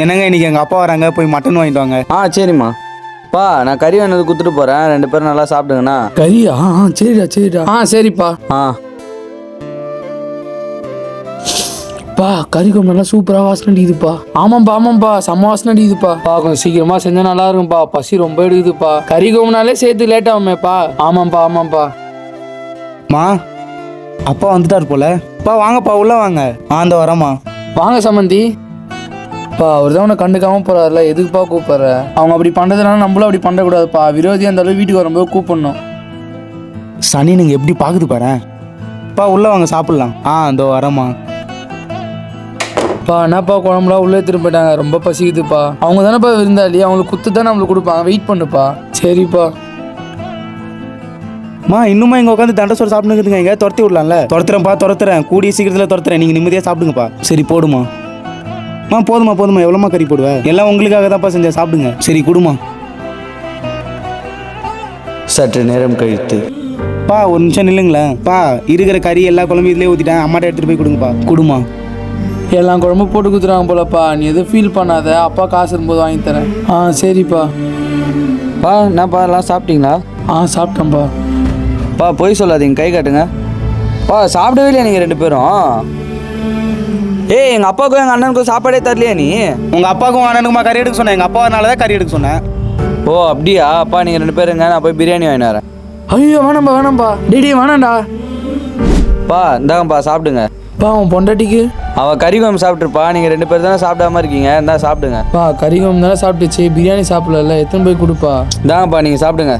என்னங்க இன்னைக்கு எங்கள் அப்பா வராங்க, போய் மட்டன் வாங்கிட்டு வாங்க. சரிம்மா. பா நான் கறி வேணது கொடுத்துட்டு போகிறேன், 2 பேரும் நல்லா சாப்பிடுங்கண்ணா. கறியா? சரிடா சரிடா. சரிப்பா. பா கறி குழம்பு நல்லா சூப்பராக வாசனை அடிக்குதுப்பா. ஆமாப்பா செம்ம வாசனை அடிக்குதுப்பா. கொஞ்சம் சீக்கிரமா செஞ்சா நல்லா இருக்கும்ப்பா, பசி ரொம்ப எடுக்குதுப்பா. கறி குழம்புனாலே சேர்த்து லேட் ஆகுமேப்பா. ஆமாப்பா. மா, அப்பா வந்துட்டார் போல. அப்பா வாங்கப்பா, உள்ள வாங்க. அந்த வரமா. வாங்க சம்மந்தி. பா அவர் தான் உன்னை கண்டுக்காம போறாருல, எதுக்குப்பா கூப்பிடுற? அவங்க அப்படி பண்றதுனால நம்மளும் அப்படி பண்ணக்கூடாதுப்பா. விரோதியா இருந்தாலும் வீட்டுக்கு வரும்போது கூப்பிடணும். சனி நீங்கள் எப்படி பார்க்குது பாரு. அப்பா உள்ள வாங்க, சாப்பிட்லாம். அந்த வரமா. பா என்னப்பா குழம்புலாம் உள்ளே திரும்ப போயிட்டாங்க, ரொம்ப பசிக்குதுப்பா. அவங்க தானேப்பா விருந்தாளி, அவங்களுக்கு குத்து தான் நம்மளுக்கு கொடுப்பாங்க. வெயிட் பண்ணுப்பா. சரிப்பா. இன்னுமா இங்கே உட்காந்து தண்டை சோறு சாப்பிட்டுக்குதுங்க. எங்கே துரத்தி விடலாம்ல? துரத்துறேன். கூடிய சீக்கிரத்தில் துரத்துறேன். நீங்கள் நிம்மதியாக சாப்பிடுங்கப்பா. சரி போடுமா. போதுமா எவ்வளோமா கறி போடுவேன்? எல்லாம் உங்களுக்காக தான்ப்பா செஞ்சேன், சாப்பிடுங்க. சரி கொடுமா. சற்று நேரம் கழித்து. ஒரு நிமிஷம் நில்லுங்களேன். இருக்கிற கறி எல்லா குழம்பு இதுலேயே ஊற்றிட்டேன். அம்மாட்ட எடுத்துகிட்டு போய் கொடுங்கப்பா. கொடுமா. எல்லாம் குழம்பு போட்டு கொடுத்துறாங்க போலப்பா. நீ எதுவும் ஃபீல் பண்ணாத, அப்பா காசு இருக்கும்போது வாங்கி தரேன். சரிப்பா. என்னப்பா எல்லாம் சாப்பிட்டீங்களா? சாப்பிட்டேன்ப்பா. போய் சொல்லாதீங்க, கை காட்டுங்க. சாப்பிடவே இல்லையா நீங்கள் 2 பேரும்? எங்கள் அப்பாவுக்கும் எங்கள் அண்ணனுக்கும் சாப்பாடே தரலையா நீ? உங்கள் அப்பாவுக்கும் அண்ணனுக்குமா கறி எடுக்க சொன்னேன். எங்கள் அப்பாவனால தான் கறி எடுக்க சொன்னேன். அப்படியா? நீங்கள் 2 பேருங்க, நான் போய் பிரியாணி வாங்கிட்டு வரேன். ஐயோ வேணாம்பா. டேடி வேணாண்டா. இந்தாங்கப்பா சாப்பிடுங்க. உன் பொண்டாட்டிக்கு? அவள் கறி குழம்பு சாப்பிட்ருப்பா. நீங்கள் 2 பேர் தானே சாப்பிடாம இருக்கீங்க, இந்தா சாப்பிடுங்க. கறி குழம்பு தானே சாப்பிட்டுச்சு, பிரியாணி சாப்பிடல. எத்தனை போய் கொடுப்பா. இந்தாங்கப்பா நீங்கள் சாப்பிடுங்க.